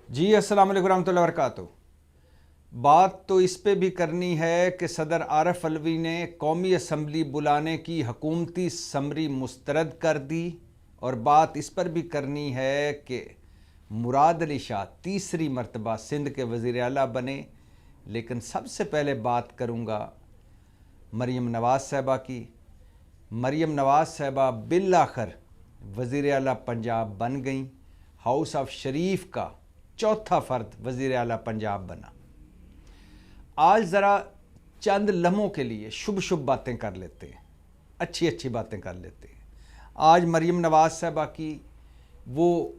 जी अस्सलाम वालेकुम रहमतुल्लाहि व बरकातुहू। बात तो इस पे भी करनी है कि सदर आरफ अलवी ने कौमी असम्बली बुलाने की हकूमती समरी मुस्तरद कर दी, और बात इस पर भी करनी है कि मुराद अली शाह तीसरी मरतबा सिंध के वज़ीर आला बने। लेकिन सबसे पहले बात करूँगा मरीम नवाज़ साहिबा की। मरीम नवाज़ साहिबा बिलाखिर वज़ीर आला पंजाब बन गई। हाउस ऑफ शरीफ का चौथा फ़र्द वज़ीर आला पंजाब बना। आज ज़रा चंद लम्हों के लिए शुभ शुभ बातें कर लेते हैं, अच्छी अच्छी बातें कर लेते हैं। आज मरीम नवाज़ साहिबा की वो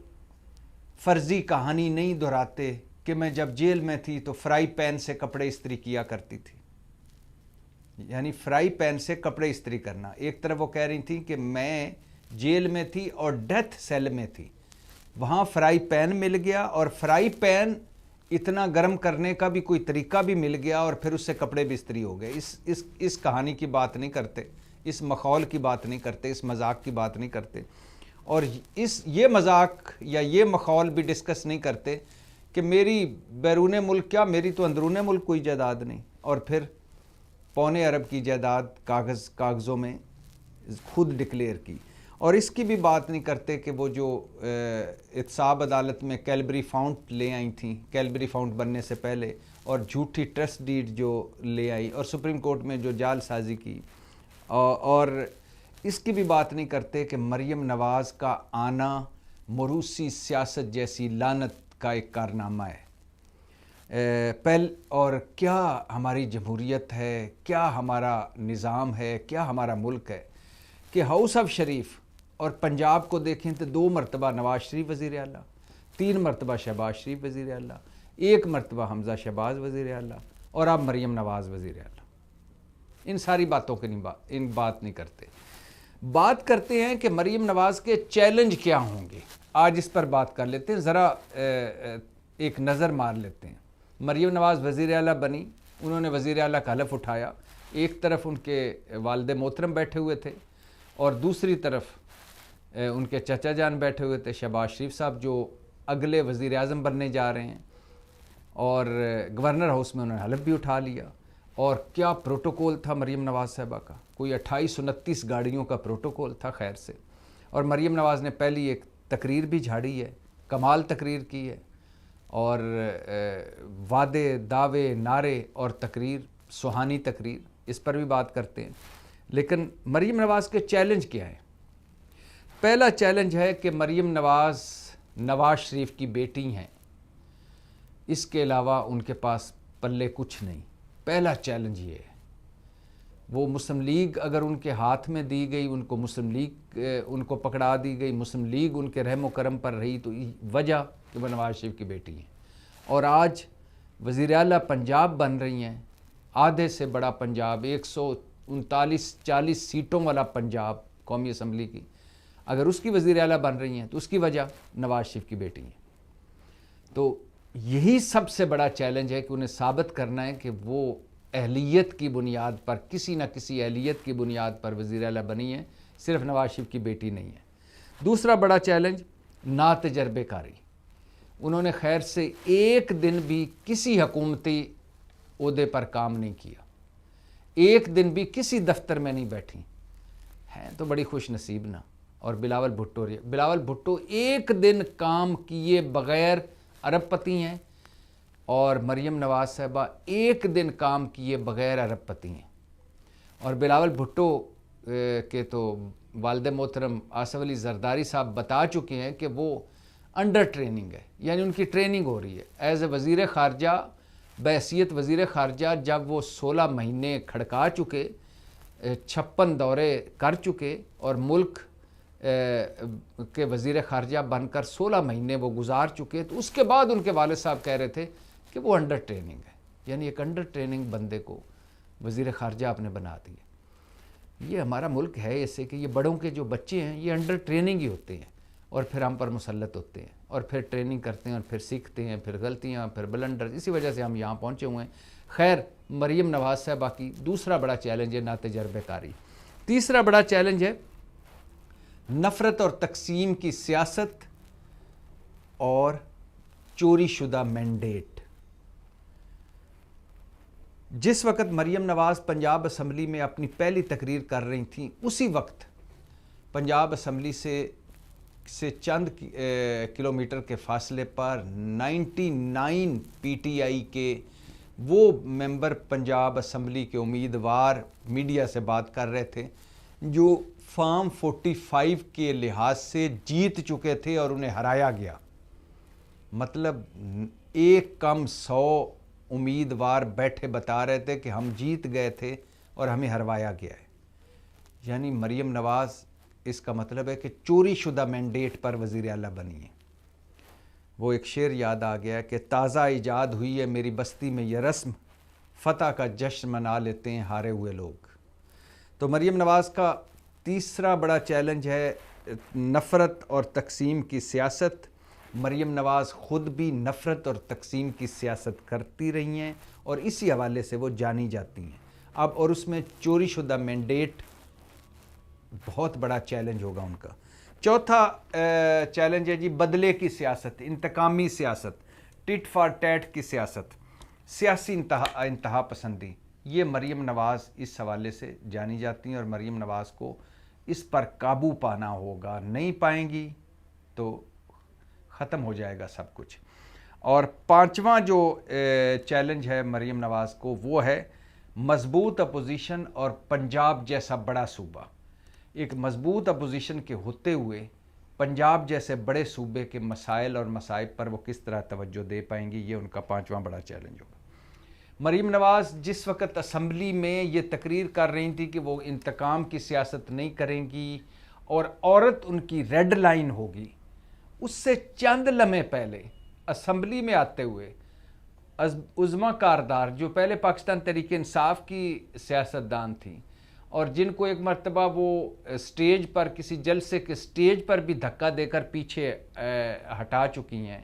फ़र्ज़ी कहानी नहीं दोहराते कि मैं जब जेल में थी तो फ्राई पैन से कपड़े इस्त्री किया करती थी। यानी फ्राई पैन से कपड़े इस्त्री करना। एक तरफ वो कह रही थी कि मैं जेल में थी और डेथ सेल में थी, वहाँ फ्राई पैन मिल गया और फ्राई पैन इतना गर्म करने का भी कोई तरीका भी मिल गया और फिर उससे कपड़े भी इस्त्री हो गए। इस कहानी की बात नहीं करते, इस मखौल की बात नहीं करते, इस मजाक की बात नहीं करते, और ये मजाक या ये मखौल भी डिस्कस नहीं करते कि मेरी बैरून मुल्क क्या, मेरी तो अंदरून मुल्क कोई जायदाद नहीं, और फिर पौने अरब की जायदाद कागज़ों में खुद डिक्लेयर की। और इसकी भी बात नहीं करते कि वो जो एहतसाब अदालत में कैलबरी फाउंट ले आई थी, कैलबरी फाउंट बनने से पहले, और झूठी ट्रस्ट डीड जो ले आई और सुप्रीम कोर्ट में जो जालसाजी की, और इसकी भी बात नहीं करते कि मरीम नवाज़ का आना मरूसी सियासत जैसी लानत का एक कारनामा है। और क्या हमारी जमहूरियत है, क्या हमारा निज़ाम है, क्या हमारा मुल्क है कि हाउस ऑफ शरीफ और पंजाब को देखें तो 2 मरतबा नवाज शरीफ वज़ीर आला, 3 मरतबा शहबाज शरीफ वज़ीर आला, 1 मरतबा हमज़ा शहबाज वज़ीर आला, और अब मरीम नवाज़ वज़ीर आला। इन सारी बातों की इन बात नहीं करते। बात करते हैं कि मरीम नवाज़ के चैलेंज क्या होंगे। आज इस पर बात कर लेते हैं, ज़रा एक नज़र मार लेते हैं। मरीम नवाज़ वज़ीर आला बनी, उन्होंने वज़ीर आला का हलफ उठाया। एक तरफ उनके वालिद मोहतरम बैठे हुए थे और दूसरी तरफ उनके चचा जान बैठे हुए थे, शहबाज शरीफ साहब जो अगले वज़ीर आज़म बनने जा रहे हैं, और गवर्नर हाउस में उन्होंने हलफ भी उठा लिया। और क्या प्रोटोकॉल था मरीम नवाज़ साहिबा का, कोई 2829 गाड़ियों का प्रोटोकॉल था खैर से। और मरीम नवाज़ ने पहली एक तकरीर भी झाड़ी है, कमाल तकरीर की है, और वादे दावे नारे और तकरीर, सुहानी तकरीर, इस पर भी बात करते हैं। लेकिन मरीम नवाज़ के चैलेंज क्या है? पहला चैलेंज है कि मरीम नवाज़ नवाज शरीफ की बेटी हैं, इसके अलावा उनके पास पल्ले कुछ नहीं। पहला चैलेंज ये है। वो मुस्लिम लीग अगर उनके हाथ में दी गई, उनको मुस्लिम लीग उनको पकड़ा दी गई, मुस्लिम लीग उनके रहम करम पर रही, तो वजह कि वो नवाज शरीफ की बेटी हैं। और आज वज़ीर आला पंजाब बन रही हैं, आधे से बड़ा पंजाब, 139-40 सीटों वाला पंजाब कौमी असम्बली की, अगर उसकी वज़ीर आला बन रही हैं तो उसकी वजह नवाज शरीफ की बेटी है। तो यही सबसे बड़ा चैलेंज है कि उन्हें साबित करना है कि वो अहलियत की बुनियाद पर, किसी न किसी अहलियत की बुनियाद पर वज़ीर आला बनी है, सिर्फ नवाज शरीफ की बेटी नहीं है। दूसरा बड़ा चैलेंज नातजर्बेकारी। उन्होंने खैर से एक दिन भी किसी हुकूमती ओहदे पर काम नहीं किया, एक दिन भी किसी दफ्तर में नहीं बैठी हैं, तो बड़ी खुश नसीब ना। और बिलावल भुट्टो एक दिन काम किए बग़ैर अरबपति हैं, और मरीम नवाज़ साहिबा एक दिन काम किए बग़ैर अरबपति हैं। और बिलावल भुट्टो के तो वालिद मोहतरम आसफ़ अली ज़रदारी साहब बता चुके हैं कि वो अंडर ट्रेनिंग है, यानी उनकी ट्रेनिंग हो रही है एज़ ए वज़ीर ख़ारजा, बहैसियत वज़ीर ख़ारजा। जब वो 16 महीने खड़का चुके, 56 दौरे कर चुके, और मुल्क के वज़ीर ख़ारजा बनकर 16 महीने वो गुजार चुके, तो उसके बाद उनके वालिद साहब कह रहे थे कि वो अंडर ट्रेनिंग है। यानी एक अंडर ट्रेनिंग बंदे को वज़ीर ख़ारजा आपने बना दिया। ये हमारा मुल्क है ऐसे कि ये बड़ों के जो बच्चे हैं ये अंडर ट्रेनिंग ही होते हैं, और फिर हम पर मुसल्लत होते हैं, और फिर ट्रेनिंग करते हैं, और फिर सीखते हैं, फिर गलतियाँ, फिर ब्लंडर। इसी वजह से हम यहाँ पहुँचे हुए हैं। खैर, मरीम नवाज़ साहिबा की दूसरा बड़ा चैलेंज है नातजर्बेकारी। तीसरा बड़ा चैलेंज है नफ़रत और तकसीम की सियासत और चोरी शुदा मैंडेट। जिस वक्त मरियम नवाज़ पंजाब असम्बली में अपनी पहली तकरीर कर रही थी, उसी वक्त पंजाब असम्बली से चंद किलोमीटर के फासले पर 99 पीटीआई के वो मेंबर पंजाब असम्बली के उम्मीदवार मीडिया से बात कर रहे थे जो फॉर्म 45 के लिहाज से जीत चुके थे और उन्हें हराया गया। मतलब एक कम 100 उम्मीदवार बैठे बता रहे थे कि हम जीत गए थे और हमें हरवाया गया है। यानी मरियम नवाज़, इसका मतलब है कि चोरी शुदा मैंडेट पर वज़ीर आला बनी है। वो एक शेर याद आ गया कि ताज़ा ईजाद हुई है मेरी बस्ती में यह रस्म, फ़तह का जश्न मना लेते हैं हारे हुए लोग। तो मरियम नवाज़ का तीसरा बड़ा चैलेंज है नफ़रत और तकसीम की सियासत। मरियम नवाज़ ख़ुद भी नफ़रत और तकसीम की सियासत करती रही हैं और इसी हवाले से वो जानी जाती हैं। अब और उसमें चोरी शुदा मैंडेट बहुत बड़ा चैलेंज होगा उनका। चौथा चैलेंज है जी बदले की सियासत, इंतकामी सियासत, टिट फॉर टैट की सियासत, सियासी इंतहा पसंदी। ये मरियम नवाज़ इस हवाले से जानी जाती हैं और मरियम नवाज़ को इस पर काबू पाना होगा। नहीं पाएंगी तो ख़त्म हो जाएगा सब कुछ। और पांचवा जो चैलेंज है मरियम नवाज़ को, वो है मजबूत अपोजिशन और पंजाब जैसा बड़ा सूबा। एक मजबूत अपोजिशन के होते हुए पंजाब जैसे बड़े सूबे के मसाइल और मसाइब पर वो किस तरह तवज्जो दे पाएंगी, ये उनका पांचवा बड़ा चैलेंज होगा। मरियम नवाज़ जिस वक्त असम्बली में ये तकरीर कर रही थी कि वो इंतकाम की सियासत नहीं करेंगी और औरत उनकी रेड लाइन होगी, उससे चंद लम्हे पहले असम्बली में आते हुए उज़्मा कारदार, जो पहले पाकिस्तान तहरीक इंसाफ की सियासतदान थी और जिनको एक मरतबा वो स्टेज पर किसी जलसे के स्टेज पर भी धक्का देकर पीछे हटा चुकी हैं,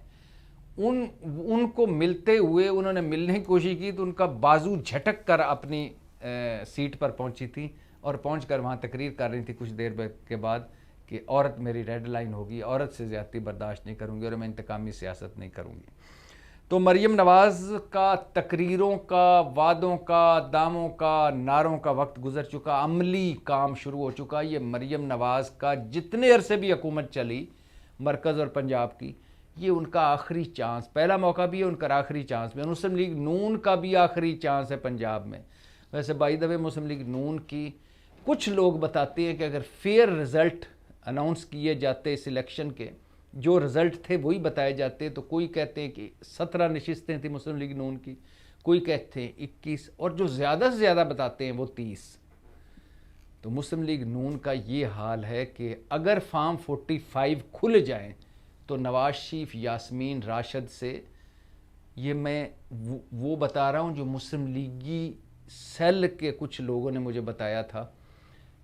उनको मिलते हुए उन्होंने मिलने की कोशिश की तो उनका बाजू झटक कर अपनी सीट पर पहुंची थी और पहुंचकर वहां तकरीर कर रही थी कुछ देर के बाद कि औरत मेरी रेड लाइन होगी, औरत से ज़्यादती बर्दाश्त नहीं करूंगी और मैं इंतकामी सियासत नहीं करूंगी। तो मरियम नवाज़ का तकरीरों का, वादों का, दामों का, नारों का वक्त गुजर चुका, अमली काम शुरू हो चुका। ये मरियम नवाज़ का जितने अरसे भी हुकूमत चली मरकज़ और पंजाब की, ये उनका आखिरी चांस, पहला मौका भी है उनका, आखिरी चांस भी। मुस्लिम लीग नून का भी आखिरी चांस है पंजाब में। वैसे by the way Muslim League नून की कुछ लोग बताते हैं कि अगर फेयर रिज़ल्ट अनाउंस किए जाते इस इलेक्शन के, जो रिज़ल्ट थे वही बताए जाते, तो कोई कहते हैं कि 17 नशिस्तें थी मुस्लिम लीग नून की, कोई कहते हैं 21 और जो ज़्यादा से ज़्यादा बताते हैं वो 30। तो मुस्लिम लीग नून का ये हाल है कि अगर फॉर्म 45 खुल जाएं तो नवाज शरीफ, यास्मीन राशिद से, ये मैं वो बता रहा हूँ जो मुस्लिम लीगी सेल के कुछ लोगों ने मुझे बताया था,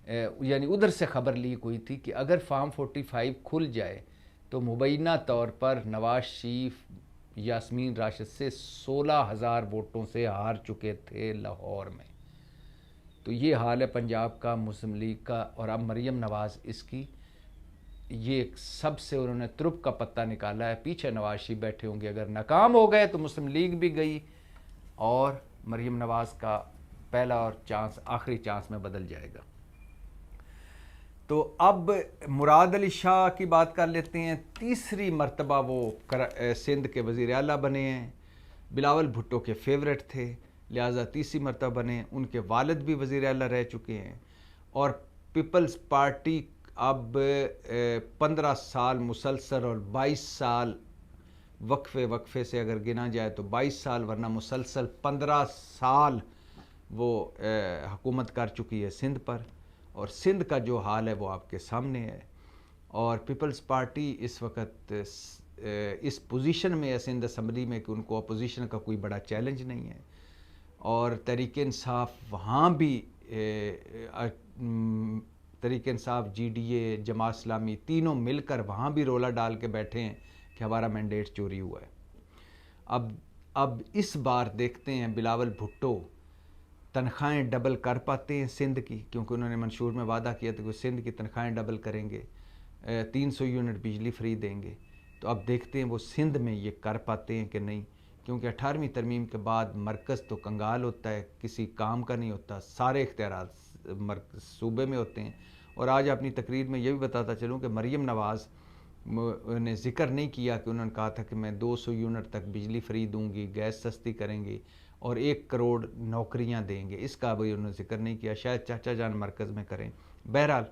यानी उधर से ख़बर लीक हुई थी कि अगर फॉर्म 45 खुल जाए तो मुबैना तौर पर नवाज शरीफ यास्मीन राशिद से 16,000 वोटों से हार चुके थे लाहौर में। तो ये हाल है पंजाब का, मुस्लिम लीग का। और अब मरियम नवाज़ इसकी ये सबसे उन्होंने तुरुप का पत्ता निकाला है। पीछे नवाज शरीफ बैठे होंगे, अगर नाकाम हो गए तो मुस्लिम लीग भी गई और मरियम नवाज़ का पहला और चांस आखिरी चांस में बदल जाएगा। तो अब मुराद अली शाह की बात कर लेते हैं। तीसरी मरतबा वो सिंध के वज़ीर आला बने हैं। बिलावल भुट्टो के फेवरेट थे, लिहाजा तीसरी मरतबा बने। उनके वालिद भी वज़ीर आला रह चुके हैं और पीपल्स पार्टी अब 15 साल मुसलसल और 22 साल वक्फे से अगर गिना जाए तो 22 साल, वरना मुसलसल 15 साल वो हुकूमत कर चुकी है सिंध पर। और सिंध का जो हाल है वो आपके सामने है। और पीपल्स पार्टी इस वक्त इस पोजीशन में है सिंध असम्बली में कि उनको अपोजिशन का कोई बड़ा चैलेंज नहीं है। और तहरीक इंसाफ वहाँ भी तहरीक इंसाफ, GDA, जमात इस्लामी, तीनों मिलकर वहाँ भी रोला डाल के बैठे हैं कि हमारा मैंडेट चोरी हुआ है। अब इस बार देखते हैं बिलावल भुट्टो तनख्वाहें डबल कर पाते हैं सिंध की, क्योंकि उन्होंने मंशूर में वादा किया था कि सिंध की तनख्वाहें डबल करेंगे, 300 यूनिट बिजली फ्री देंगे। तो अब देखते हैं वो सिंध में ये कर पाते हैं कि नहीं, क्योंकि 18वीं तरमीम के बाद मरकज़ तो कंगाल होता है, किसी काम का नहीं होता, सारे इख्तियारात सूबे में होते हैं। और आज अपनी तकरीर में ये भी बताता चलूँ कि मरीम नवाज़ ने ज़िक्र नहीं किया कि उन्होंने कहा था कि मैं 200 यूनिट तक बिजली फ्री दूंगी, गैस सस्ती करेंगी और 1 करोड़ नौकरियां देंगे, इसका भी उन्होंने ज़िक्र नहीं किया। शायद चाचा जान मरकज़ में करें। बहरहाल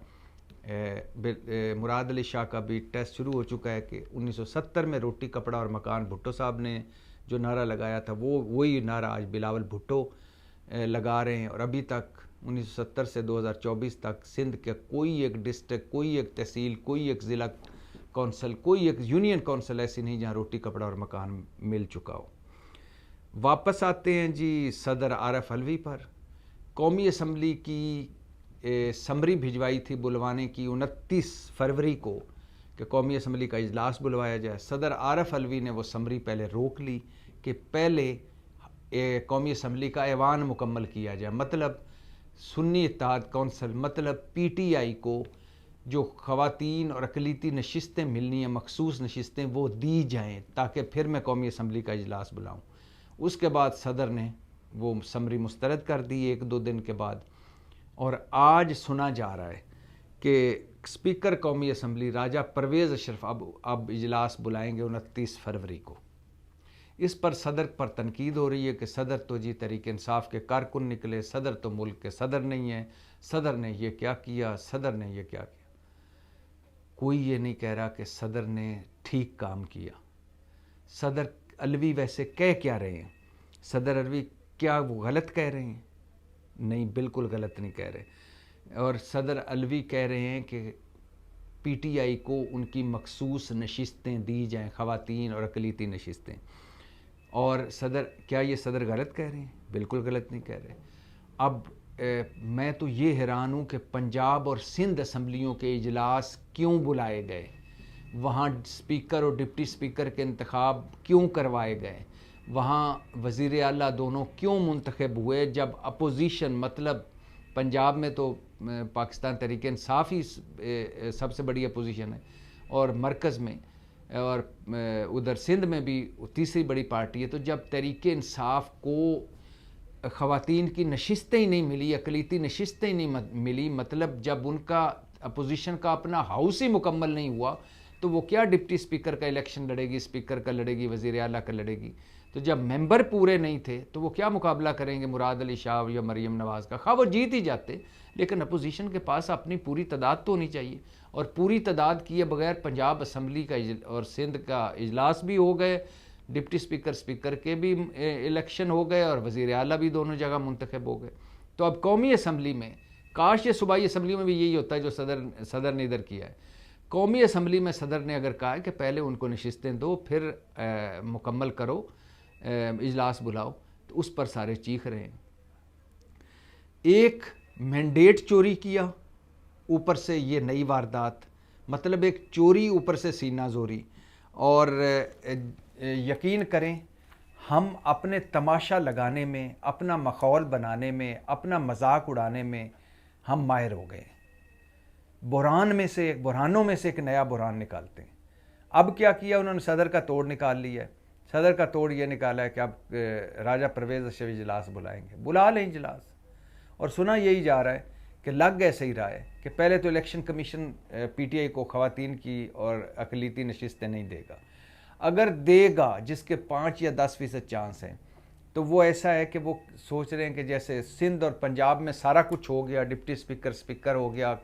मुराद अली शाह का भी टेस्ट शुरू हो चुका है कि 1970 में रोटी कपड़ा और मकान भुट्टो साहब ने जो नारा लगाया था वो वही नारा आज बिलावल भुट्टो लगा रहे हैं। और अभी तक 1970 से 2024 तक सिंध के कोई एक डिस्ट्रिक्ट, कोई एक तहसील, कोई एक ज़िला कौंसल, कोई एक यूनियन कौंसल ऐसी नहीं जहाँ रोटी कपड़ा और मकान मिल चुका हो। वापस आते हैं जी सदर आरफ अलवी पर। कौमी असम्बली की समरी भिजवाई थी बुलवाने की 29 फरवरी को कि कौमी असम्बली का इजलास बुलवाया जाए। सदर आरफ अलवी ने वो समरी पहले रोक ली कि पहले कौमी असम्बली का ऐवान मुकम्मल किया जाए, मतलब सुन्नी इत्तेहाद कौंसल, मतलब PTI को जो ख़वातीन और अक़लियती नशिस्तें मिलनी हैं, मखसूस नशिस्तें, वो दी जाएँ ताकि फिर मैं कौमी असम्बली का इजलास बुलाऊँ। उसके बाद सदर ने वो समरी मुस्तरद कर दी 1-2 दिन के बाद, और आज सुना जा रहा है कि स्पीकर कौमी असम्बली राजा परवेज़ अशरफ अब इजलास बुलाएंगे 29 फरवरी को। इस पर सदर पर तनकीद हो रही है कि सदर तो जी तहरीक इंसाफ के कारकुन निकले, सदर तो मुल्क के सदर नहीं है, सदर ने ये क्या किया, सदर ने ये क्या किया। कोई ये नहीं कह रहा कि सदर ने ठीक काम किया। सदर अलवी वैसे कह क्या रहे हैं? सदर अलवी क्या वो गलत कह रहे हैं? नहीं, बिल्कुल गलत नहीं कह रहे। और सदर अलवी कह रहे हैं कि PTI को उनकी मखसूस नशिस्तें दी जाएं, ख़वातीन और अक़लियती नशिस्तें। और सदर, क्या ये सदर गलत कह रहे हैं? बिल्कुल गलत नहीं कह रहे। अब मैं तो ये हैरान हूँ कि पंजाब और सिंध असम्बलियों के इजलास क्यों बुलाए गए, वहाँ स्पीकर और डिप्टी स्पीकर के इंतखाब क्यों करवाए गए, वहाँ वज़ीर आला दोनों क्यों मुंतखब हुए, जब अपोजिशन, मतलब पंजाब में तो पाकिस्तान तहरीक इंसाफ ही सबसे बड़ी अपोजिशन है, और मरकज़ में और उधर सिंध में भी तीसरी बड़ी पार्टी है। तो जब तहरीक इंसाफ को ख़वातीन की नशिस्तें ही नहीं मिली, अक़लियती नशिस्तें ही नहीं मिली, मतलब जब उनका अपोजिशन का अपना हाउस ही मुकम्मल नहीं हुआ, तो वो क्या डिप्टी स्पीकर का इलेक्शन लड़ेगी, स्पीकर का लड़ेगी, वज़ीर आला का लड़ेगी। तो जब मेंबर पूरे नहीं थे तो वो क्या मुकाबला करेंगे मुराद अली शाह या मरीम नवाज़ का? खा वो जीत ही जाते, लेकिन अपोजिशन के पास अपनी पूरी तादाद तो होनी चाहिए। और पूरी तादाद किए बगैर पंजाब असम्बली का और सिंध का इजलास भी हो गए, डिप्टी स्पीकर, स्पीकर के भी इलेक्शन हो गए, और वज़ीर आला भी दोनों जगह मुंतखब हो गए। तो अब कौमी असम्बली में, काश ये सूबाई असम्बली में भी यही होता है जो सदर ने इधर किया है। कौमी असम्बली में सदर ने अगर कहा है कि पहले उनको नशिस्तें दो, फिर मुकम्मल करो, इजलास बुलाओ, तो उस पर सारे चीख रहे हैं। एक मैंडेट चोरी किया, ऊपर से ये नई वारदात, मतलब एक चोरी ऊपर से सीना जोरी। और यकीन करें, हम अपने तमाशा लगाने में, अपना मखौल बनाने में, अपना मजाक उड़ाने में हम माहिर हो गए। बुरहानों में से एक नया बुरहान निकालते हैं। अब क्या किया उन्होंने? सदर का तोड़ निकाल लिया है। सदर का तोड़ ये निकाला है कि अब राजा परवेज़ अशरफ इजलास बुलाएंगे। बुला लें इजलास। और सुना यही जा रहा है कि लग ऐसे ही रहा है कि पहले तो इलेक्शन कमीशन PTI को ख़वातीन की और अक़लियती नशिस्तें नहीं देगा। अगर देगा, जिसके 5 या 10% चांस हैं, तो वो ऐसा है कि वो सोच रहे हैं कि जैसे सिंध और पंजाब में सारा कुछ हो गया, डिप्टी स्पीकर स्पीकर हो गया,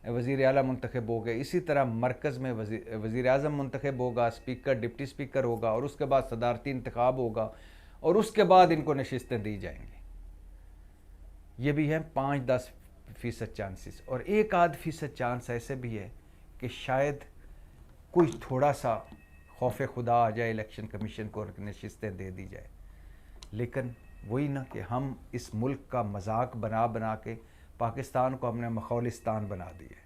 वज़ीर आला मुंतखब हो गए, इसी तरह मरकज़ में वज़ीर आज़म मुंतखब होगा, स्पीकर डिप्टी स्पीकर होगा, और उसके बाद सदारती इंतखाब होगा, और उसके बाद इनको नशिस्तें दी जाएंगी। ये भी हैं 5-10% चांसेस, और 1-आध% चांस ऐसे भी है कि शायद कोई थोड़ा सा खौफ खुदा आ जाए इलेक्शन कमीशन को और नशिस्तें दे दी जाए। लेकिन वही ना कि हम इस मुल्क का मजाक बना बना के पाकिस्तान को हमने मखौलिस्तान बना दिया,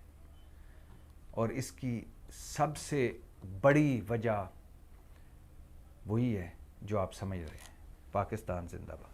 और इसकी सबसे बड़ी वजह वही है जो आप समझ रहे हैं। पाकिस्तान जिंदाबाद।